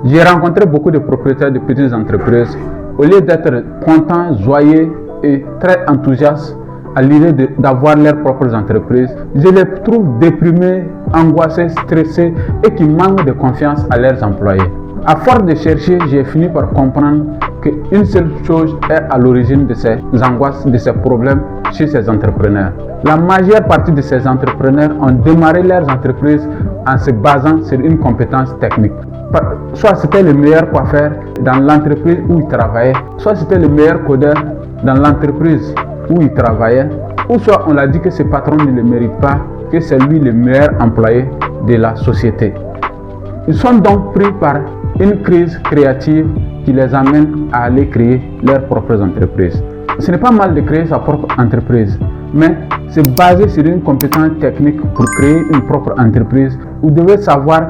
J'ai rencontré beaucoup de propriétaires de petites entreprises. Au lieu d'être contents, joyeux et très enthousiastes à l'idée d'avoir leurs propres entreprises, je les trouve déprimés, angoissés, stressés et qui manquent de confiance à leurs employés. À force de chercher, j'ai fini par comprendre qu'une seule chose est à l'origine de ces angoisses, de ces problèmes chez ces entrepreneurs. La majeure partie de ces entrepreneurs ont démarré leurs entreprises en se basant sur une compétence technique. Soit c'était le meilleur coiffeur dans l'entreprise où il travaillait, soit c'était le meilleur codeur dans l'entreprise où il travaillait, ou soit on l'a dit que ce patron ne le mérite pas, que c'est lui le meilleur employé de la société. Ils sont donc pris par une crise créative qui les amène à aller créer leurs propres entreprises. Ce n'est pas mal de créer sa propre entreprise, mais se baser sur une compétence technique pour créer une propre entreprise, vous devez savoir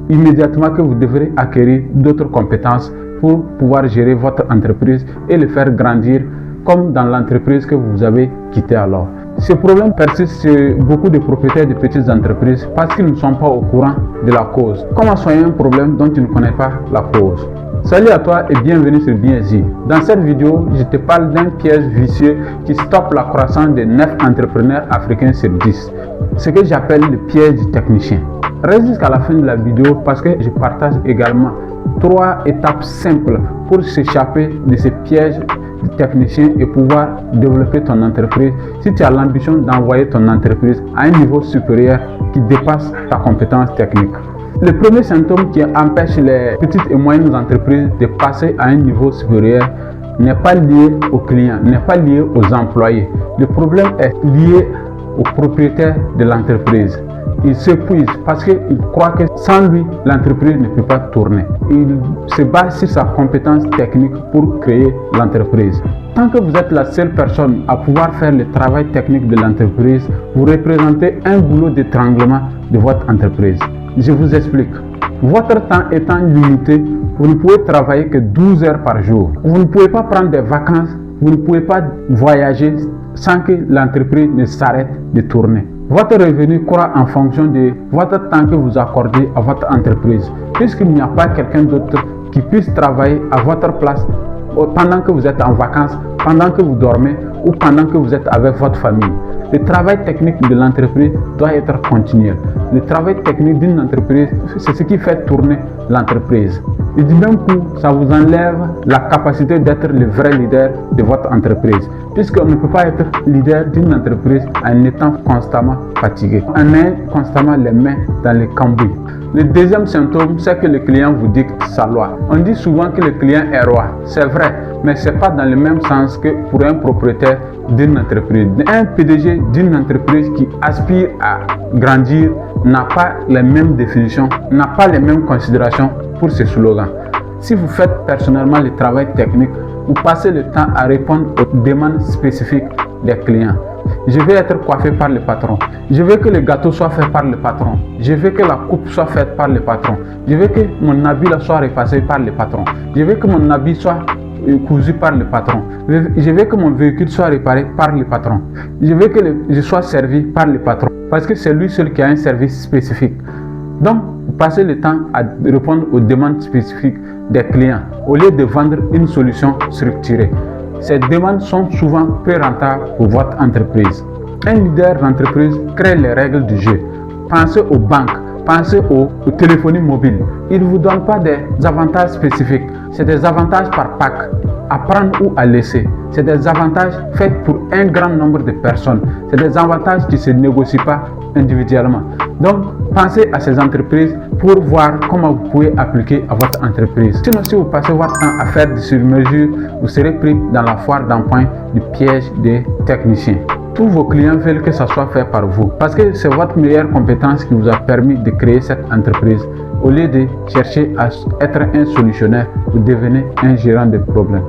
immédiatement que vous devrez acquérir d'autres compétences pour pouvoir gérer votre entreprise et le faire grandir comme dans l'entreprise que vous avez quittée alors. Ce problème persiste chez beaucoup de propriétaires de petites entreprises parce qu'ils ne sont pas au courant de la cause. Comment soigner un problème dont tu ne connais pas la cause? Salut à toi et bienvenue sur Bien-Zi. Dans cette vidéo, je te parle d'un piège vicieux qui stoppe la croissance de 9 entrepreneurs africains sur 10. Ce que j'appelle le piège du technicien. Reste jusqu'à la fin de la vidéo parce que je partage également 3 étapes simples pour s'échapper de ce piège du technicien et pouvoir développer ton entreprise si tu as l'ambition d'envoyer ton entreprise à un niveau supérieur qui dépasse ta compétence technique. Le premier symptôme qui empêche les petites et moyennes entreprises de passer à un niveau supérieur n'est pas lié aux clients, n'est pas lié aux employés. Le problème est lié au propriétaire de l'entreprise. Il s'épuise parce qu'il croit que sans lui, l'entreprise ne peut pas tourner. Il se base sur sa compétence technique pour créer l'entreprise. Tant que vous êtes la seule personne à pouvoir faire le travail technique de l'entreprise, vous représentez un goulot d'étranglement de votre entreprise. Je vous explique. Votre temps étant limité, vous ne pouvez travailler que 12 heures par jour. Vous ne pouvez pas prendre des vacances, vous ne pouvez pas voyager sans que l'entreprise ne s'arrête de tourner. Votre revenu croît en fonction de votre temps que vous accordez à votre entreprise, puisqu'il n'y a pas quelqu'un d'autre qui puisse travailler à votre place pendant que vous êtes en vacances, pendant que vous dormez ou pendant que vous êtes avec votre famille. Le travail technique de l'entreprise doit être continuel. Le travail technique d'une entreprise, c'est ce qui fait tourner l'entreprise. Et du même coup, ça vous enlève la capacité d'être le vrai leader de votre entreprise. Puisqu'on ne peut pas être leader d'une entreprise en étant constamment fatigué, en ayant constamment les mains dans les cambouis. Le deuxième symptôme, c'est que le client vous dicte sa loi. On dit souvent que le client est roi. C'est vrai, mais ce n'est pas dans le même sens que pour un propriétaire d'une entreprise. Un PDG d'une entreprise qui aspire à grandir n'a pas les mêmes définitions, n'a pas les mêmes considérations pour ce slogan. Si vous faites personnellement le travail technique, vous passez le temps à répondre aux demandes spécifiques des clients. Je veux être coiffé par le patron. Je veux que le gâteau soit fait par le patron. Je veux que la coupe soit faite par le patron. Je veux que mon habit soit repassé par le patron. Je veux que mon habit soit cousu par le patron. Je veux que mon véhicule soit réparé par le patron. Je veux que je sois servi par le patron. Parce que c'est lui seul qui a un service spécifique. Donc, vous passez le temps à répondre aux demandes spécifiques des clients au lieu de vendre une solution structurée. Ces demandes sont souvent peu rentables pour votre entreprise. Un leader d'entreprise crée les règles du jeu. Pensez aux banques, pensez aux téléphonie mobile. Ils ne vous donnent pas des avantages spécifiques. C'est des avantages par pack, à prendre ou à laisser. C'est des avantages faits pour un grand nombre de personnes. C'est des avantages qui ne se négocient pas individuellement. Donc, pensez à ces entreprises pour voir comment vous pouvez appliquer à votre entreprise. Sinon, si vous passez votre temps à faire des sur-mesures, vous serez pris dans la foire d'empoigne du piège des techniciens. Tous vos clients veulent que ça soit fait par vous parce que c'est votre meilleure compétence qui vous a permis de créer cette entreprise. Au lieu de chercher à être un solutionnaire, vous devenez un gérant de problèmes.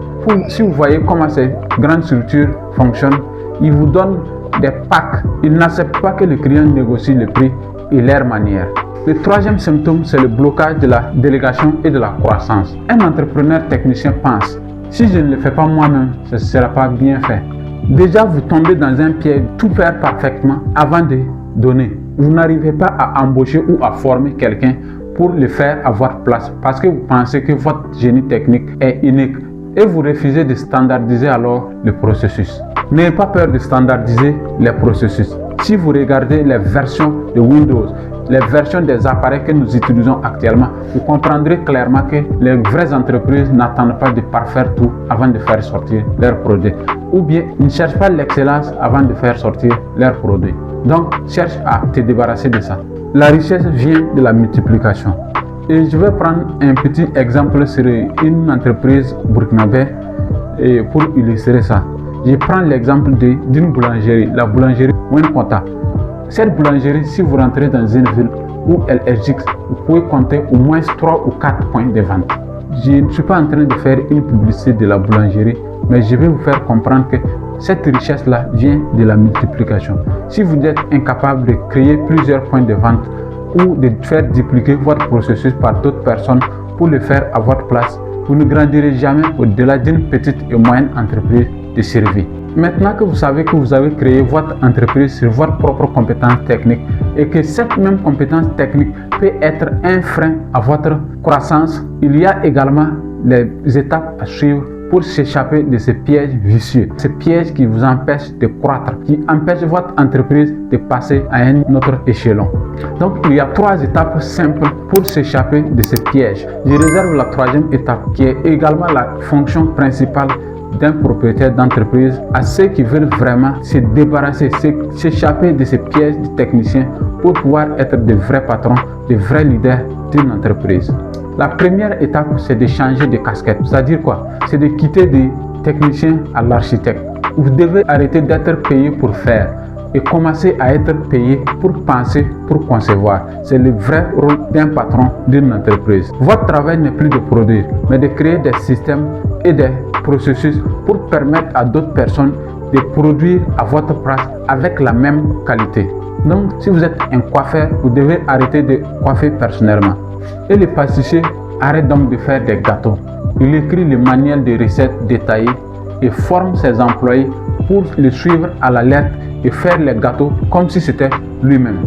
Si vous voyez comment ces grandes structures fonctionnent, ils vous donnent des packs. Ils n'acceptent pas que le client négocie le prix et leur manière. Le troisième symptôme, c'est le blocage de la délégation et de la croissance. Un entrepreneur technicien pense, si je ne le fais pas moi-même, ce ne sera pas bien fait. Déjà, vous tombez dans un piège, tout faire parfaitement avant de donner. Vous n'arrivez pas à embaucher ou à former quelqu'un pour le faire avoir place parce que vous pensez que votre génie technique est unique et vous refusez de standardiser alors le processus. N'ayez pas peur de standardiser les processus. Si vous regardez les versions de Windows, les versions des appareils que nous utilisons actuellement, vous comprendrez clairement que les vraies entreprises n'attendent pas de parfaire tout avant de faire sortir leurs produits. Ou bien, ils ne cherchent pas l'excellence avant de faire sortir leurs produits. Donc, cherche à te débarrasser de ça. La richesse vient de la multiplication. Et je vais prendre un petit exemple sur une entreprise burkinabé pour illustrer ça. Je prends l'exemple d'une boulangerie, la boulangerie Wenkonta. Cette boulangerie, si vous rentrez dans une ville où elle existe, vous pouvez compter au moins 3 ou 4 points de vente. Je ne suis pas en train de faire une publicité de la boulangerie, mais je vais vous faire comprendre que cette richesse-là vient de la multiplication. Si vous êtes incapable de créer plusieurs points de vente ou de faire dupliquer votre processus par d'autres personnes pour le faire à votre place, vous ne grandirez jamais au-delà d'une petite et moyenne entreprise de survie. Maintenant que vous savez que vous avez créé votre entreprise sur votre propre compétence technique et que cette même compétence technique peut être un frein à votre croissance, il y a également les étapes à suivre pour s'échapper de ces pièges vicieux, ces pièges qui vous empêchent de croître, qui empêchent votre entreprise de passer à un autre échelon. Donc il y a 3 étapes simples pour s'échapper de ces pièges. Je réserve la 3e étape qui est également la fonction principale d'un propriétaire d'entreprise à ceux qui veulent vraiment se débarrasser, s'échapper de ces pièges de techniciens pour pouvoir être de vrais patrons, de vrais leaders d'une entreprise. La première étape, c'est de changer de casquette. C'est-à-dire quoi? C'est de quitter des techniciens à l'architecte. Vous devez arrêter d'être payé pour faire et commencer à être payé pour penser, pour concevoir. C'est le vrai rôle d'un patron d'une entreprise. Votre travail n'est plus de produire, mais de créer des systèmes et des processus pour permettre à d'autres personnes de produire à votre place avec la même qualité. Donc, si vous êtes un coiffeur, vous devez arrêter de coiffer personnellement. Et le pâtissier arrête donc de faire des gâteaux. Il écrit le manuel de recettes détaillées et forme ses employés pour le suivre à la lettre et faire les gâteaux comme si c'était lui-même.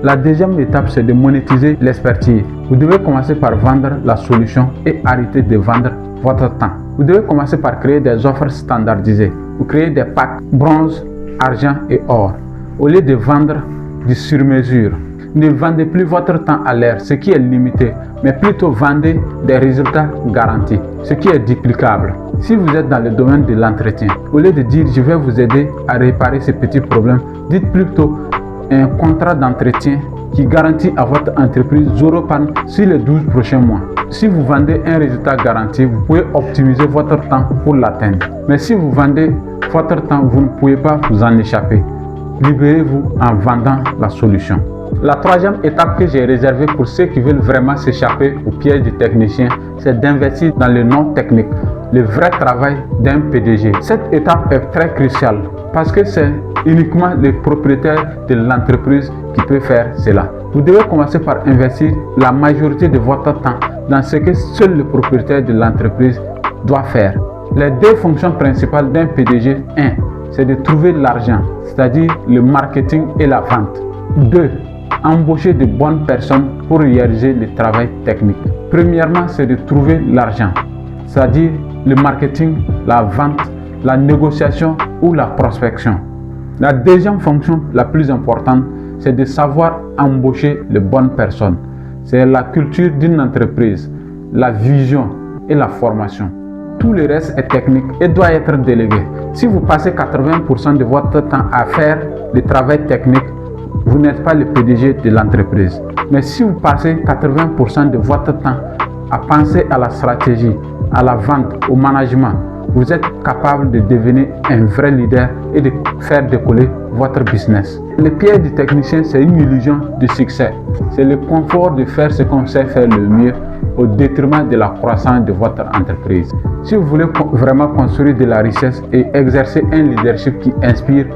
La deuxième étape, c'est de monétiser l'expertise. Vous devez commencer par vendre la solution et arrêter de vendre votre temps. Vous devez commencer par créer des offres standardisées. Vous créez des packs bronze, argent et or. Au lieu de vendre du sur-mesure, ne vendez plus votre temps à l'air, ce qui est limité, mais plutôt vendez des résultats garantis, ce qui est duplicable. Si vous êtes dans le domaine de l'entretien, au lieu de dire je vais vous aider à réparer ces petits problèmes, dites plutôt un contrat d'entretien qui garantit à votre entreprise 0 panne sur les 12 prochains mois. Si vous vendez un résultat garanti, vous pouvez optimiser votre temps pour l'atteindre. Mais si vous vendez votre temps, vous ne pouvez pas vous en échapper. Libérez-vous en vendant la solution. La 3e étape que j'ai réservée pour ceux qui veulent vraiment s'échapper au piège du technicien, c'est d'investir dans le non technique, le vrai travail d'un PDG. Cette étape est très cruciale parce que c'est uniquement le propriétaire de l'entreprise qui peut faire cela. Vous devez commencer par investir la majorité de votre temps dans ce que seul le propriétaire de l'entreprise doit faire. Les 2 fonctions principales d'un PDG, 1, c'est de trouver l'argent, c'est-à-dire le marketing et la vente. 2, embaucher de bonnes personnes pour réaliser le travail technique. Premièrement, c'est de trouver l'argent, c'est-à-dire le marketing, la vente, la négociation ou la prospection. La deuxième fonction la plus importante, c'est de savoir embaucher les bonnes personnes. C'est la culture d'une entreprise, la vision et la formation. Tout le reste est technique et doit être délégué. Si vous passez 80% de votre temps à faire le travail technique, vous n'êtes pas le PDG de l'entreprise. Mais si vous passez 80% de votre temps à penser à la stratégie, à la vente, au management, vous êtes capable de devenir un vrai leader et de faire décoller votre business. Le piège du technicien, c'est une illusion de succès. C'est le confort de faire ce qu'on sait faire le mieux au détriment de la croissance de votre entreprise. Si vous voulez vraiment construire de la richesse et exercer un leadership qui inspire,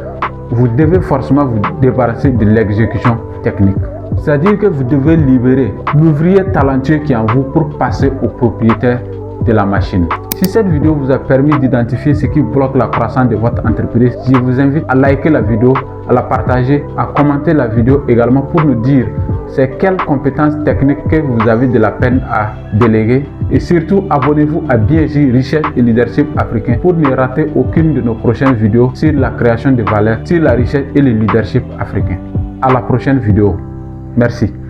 vous devez forcément vous débarrasser de l'exécution technique. C'est-à-dire que vous devez libérer l'ouvrier talentueux qui est en vous pour passer au propriétaire de la machine. Si cette vidéo vous a permis d'identifier ce qui bloque la croissance de votre entreprise, je vous invite à liker la vidéo, à la partager, à commenter la vidéo également pour nous dire c'est quelles compétences techniques que vous avez de la peine à déléguer. Et surtout, abonnez-vous à BNJ Richesse et Leadership Africain pour ne rater aucune de nos prochaines vidéos sur la création de valeur, sur la richesse et le leadership africain. À la prochaine vidéo. Merci.